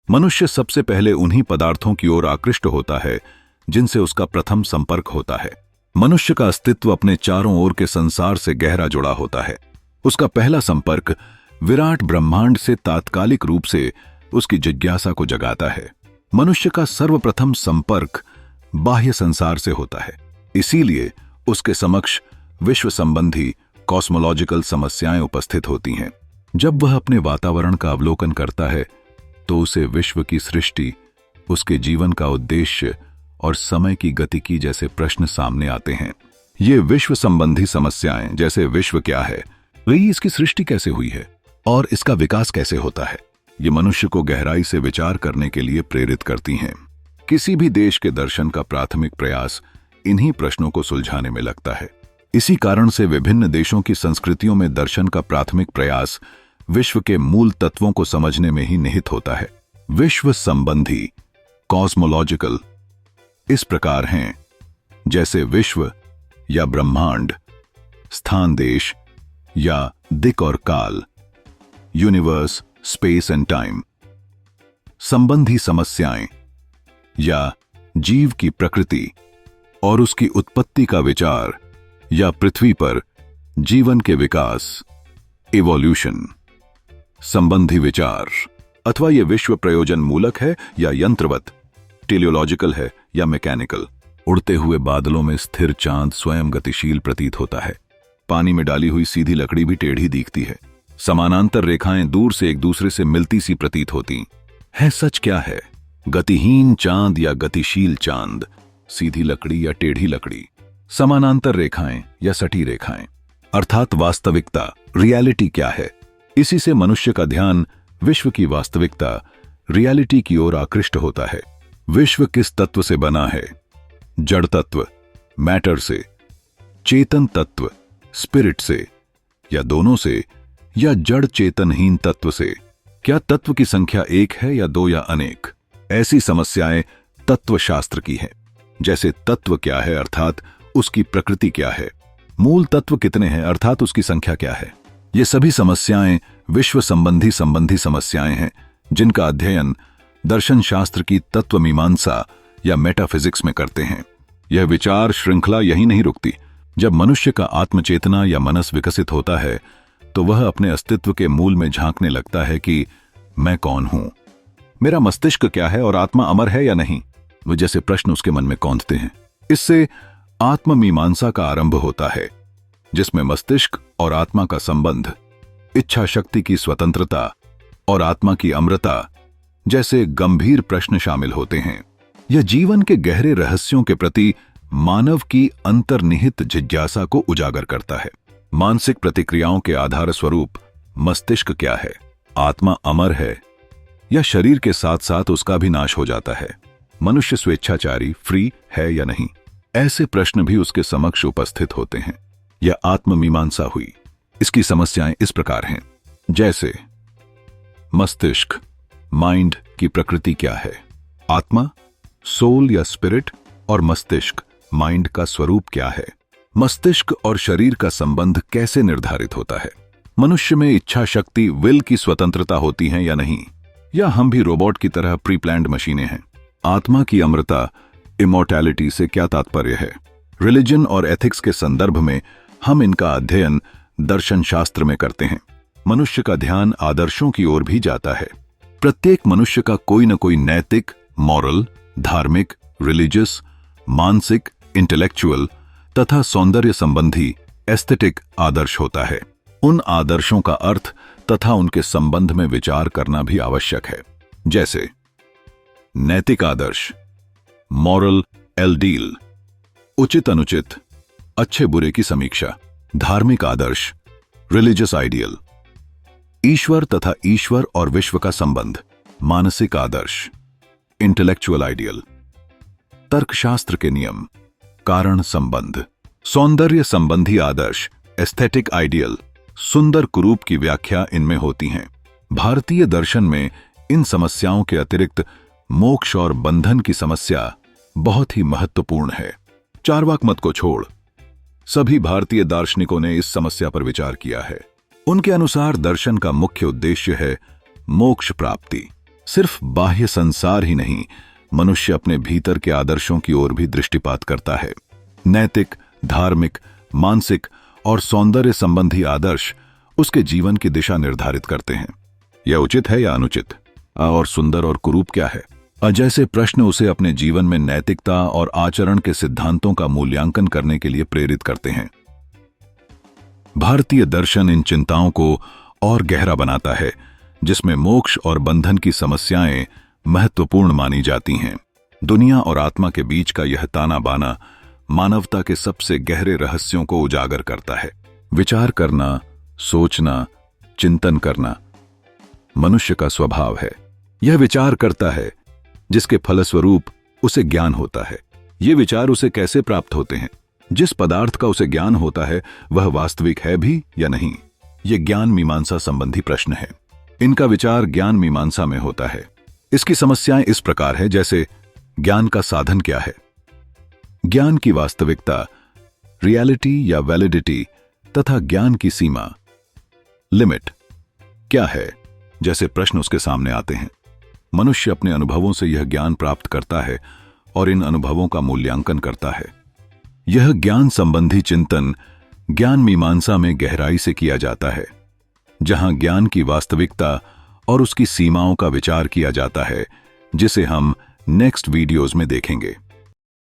मनुष्य सबसे पहले उन्हीं पदार्थों की ओर आकृष्ट होता है जिनसे उसका प्रथम संपर्क होता है। मनुष्य का अस्तित्व अपने चारों ओर के संसार से गहरा जुड़ा होता है। उसका पहला संपर्क विराट ब्रह्मांड से तात्कालिक रूप से उसकी जिज्ञासा को जगाता है। मनुष्य का सर्वप्रथम संपर्क बाह्य संसार से होता है, इसीलिए उसके समक्ष विश्व संबंधी कॉस्मोलॉजिकल समस्याएं उपस्थित होती हैं। जब वह अपने वातावरण का अवलोकन करता है तो उसे विश्व की सृष्टि, उसके जीवन का उद्देश्य और समय की गतिकी जैसे प्रश्न सामने आते हैं। ये विश्व संबंधी समस्याएं, जैसे विश्व क्या है, इसकी सृष्टि कैसे हुई है और इसका विकास कैसे होता है, ये मनुष्य को गहराई से विचार करने के लिए प्रेरित करती हैं। किसी भी देश के दर्शन का प्राथमिक प्रयास इन्हीं प्रश्नों को सुलझाने में लगता है। इसी कारण से विभिन्न देशों की संस्कृतियों में दर्शन का प्राथमिक प्रयास विश्व के मूल तत्वों को समझने में ही निहित होता है। विश्व संबंधी कॉस्मोलॉजिकल इस प्रकार हैं, जैसे विश्व या ब्रह्मांड, स्थान देश या दिक् और काल, यूनिवर्स, स्पेस एंड टाइम। संबंधी समस्याएं या जीव की प्रकृति और उसकी उत्पत्ति का विचार, या पृथ्वी पर जीवन के विकास, इवोल्यूशन। संबंधी विचार, अथवा यह विश्व प्रयोजन मूलक है या यंत्रवत, टेलियोलॉजिकल है या मैकेनिकल। उड़ते हुए बादलों में स्थिर चांद स्वयं गतिशील प्रतीत होता है। पानी में डाली हुई सीधी लकड़ी भी टेढ़ी दिखती है। समानांतर रेखाएं दूर से एक दूसरे से मिलती सी प्रतीत होती है। सच क्या है, गतिहीन चांद या गतिशील चांद, सीधी लकड़ी या टेढ़ी लकड़ी, समानांतर रेखाएं या सटी रेखाएं, अर्थात वास्तविकता, रियलिटी क्या है। इसी से मनुष्य का ध्यान विश्व की वास्तविकता, रियलिटी की ओर आकृष्ट होता है। विश्व किस तत्व से बना है? जड़ तत्व, मैटर से, चेतन तत्व, स्पिरिट से, या दोनों से, या जड़ चेतनहीन तत्व से? क्या तत्व की संख्या एक है या दो या अनेक? ऐसी समस्याएं तत्वशास्त्र की है। जैसे तत्व क्या है, अर्थात उसकी प्रकृति क्या है, मूल तत्व कितने हैं, अर्थात उसकी संख्या क्या है। ये सभी समस्याएं विश्व संबंधी समस्याएं हैं, जिनका अध्ययन दर्शन शास्त्र की तत्व मीमांसा या मेटाफिजिक्स में करते हैं। यह विचार श्रृंखला यही नहीं रुकती। जब मनुष्य का आत्मचेतना या मनस विकसित होता है तो वह अपने अस्तित्व के मूल में झांकने लगता है कि मैं कौन हूं, मेरा मस्तिष्क क्या है और आत्मा अमर है या नहीं। वो जैसे प्रश्न उसके मन में कौंधते हैं। इससे आत्ममीमांसा का आरंभ होता है, जिसमें मस्तिष्क और आत्मा का संबंध, इच्छा शक्ति की स्वतंत्रता और आत्मा की अमरता जैसे गंभीर प्रश्न शामिल होते हैं। यह जीवन के गहरे रहस्यों के प्रति मानव की अंतर्निहित जिज्ञासा को उजागर करता है। मानसिक प्रतिक्रियाओं के आधार स्वरूप मस्तिष्क क्या है, आत्मा अमर है या शरीर के साथ साथ उसका भी नाश हो जाता है, मनुष्य स्वेच्छाचारी फ्री है या नहीं, ऐसे प्रश्न भी उसके समक्ष उपस्थित होते हैं। यह आत्ममीमांसा हुई। इसकी समस्याएं इस प्रकार हैं, जैसे मस्तिष्क, माइंड की प्रकृति क्या है, आत्मा, सोल या स्पिरिट, और मस्तिष्क, माइंड का स्वरूप क्या है। मस्तिष्क और शरीर का संबंध कैसे निर्धारित होता है। मनुष्य में इच्छा शक्ति, विल की स्वतंत्रता होती है या नहीं, या हम भी रोबोट की तरह प्री प्लान्ड मशीनें हैं। आत्मा की अमरता, इमॉर्टैलिटी से क्या तात्पर्य है। रिलीजन और एथिक्स के संदर्भ में हम इनका अध्ययन दर्शन शास्त्र में करते हैं। मनुष्य का ध्यान आदर्शों की ओर भी जाता है। प्रत्येक मनुष्य का कोई न कोई नैतिक, मॉरल, धार्मिक, रिलीजियस, मानसिक, इंटेलेक्चुअल तथा सौंदर्य संबंधी एस्थेटिक आदर्श होता है। उन आदर्शों का अर्थ तथा उनके संबंध में विचार करना भी आवश्यक है। जैसे नैतिक आदर्श, मॉरल एल्डील, उचित अनुचित, अच्छे बुरे की समीक्षा। धार्मिक आदर्श, रिलीजियस आइडियल, ईश्वर तथा ईश्वर और विश्व का संबंध। मानसिक आदर्श, इंटेलेक्चुअल आइडियल, तर्कशास्त्र के नियम, कारण संबंध। सौंदर्य संबंधी आदर्श, एस्थेटिक आइडियल, सुंदर कुरूप की व्याख्या इनमें होती हैं। भारतीय दर्शन में इन समस्याओं के अतिरिक्त मोक्ष और बंधन की समस्या बहुत ही महत्वपूर्ण है। चार्वाक मत को छोड़ सभी भारतीय दार्शनिकों ने इस समस्या पर विचार किया है। उनके अनुसार दर्शन का मुख्य उद्देश्य है मोक्ष प्राप्ति। सिर्फ बाह्य संसार ही नहीं, मनुष्य अपने भीतर के आदर्शों की ओर भी दृष्टिपात करता है। नैतिक, धार्मिक, मानसिक और सौंदर्य संबंधी आदर्श उसके जीवन की दिशा निर्धारित करते हैं। यह उचित है या अनुचित, और सुंदर और कुरूप क्या है, जैसे प्रश्न उसे अपने जीवन में नैतिकता और आचरण के सिद्धांतों का मूल्यांकन करने के लिए प्रेरित करते हैं। भारतीय दर्शन इन चिंताओं को और गहरा बनाता है, जिसमें मोक्ष और बंधन की समस्याएं महत्वपूर्ण मानी जाती हैं। दुनिया और आत्मा के बीच का यह ताना बाना मानवता के सबसे गहरे रहस्यों को उजागर करता है। विचार करना, सोचना, चिंतन करना मनुष्य का स्वभाव है। यह विचार करता है, जिसके फलस्वरूप उसे ज्ञान होता है। ये विचार उसे कैसे प्राप्त होते हैं? जिस पदार्थ का उसे ज्ञान होता है वह वास्तविक है भी या नहीं? ये ज्ञान मीमांसा संबंधी प्रश्न है। इनका विचार ज्ञान मीमांसा में होता है। इसकी समस्याएं इस प्रकार है, जैसे ज्ञान का साधन क्या है, ज्ञान की वास्तविकता, रियलिटी या वैलिडिटी, तथा ज्ञान की सीमा, लिमिट क्या है, जैसे प्रश्न उसके सामने आते हैं। मनुष्य अपने अनुभवों से यह ज्ञान प्राप्त करता है और इन अनुभवों का मूल्यांकन करता है। यह ज्ञान संबंधी चिंतन ज्ञान मीमांसा में गहराई से किया जाता है, जहां ज्ञान की वास्तविकता और उसकी सीमाओं का विचार किया जाता है, जिसे हम नेक्स्ट वीडियोज में देखेंगे।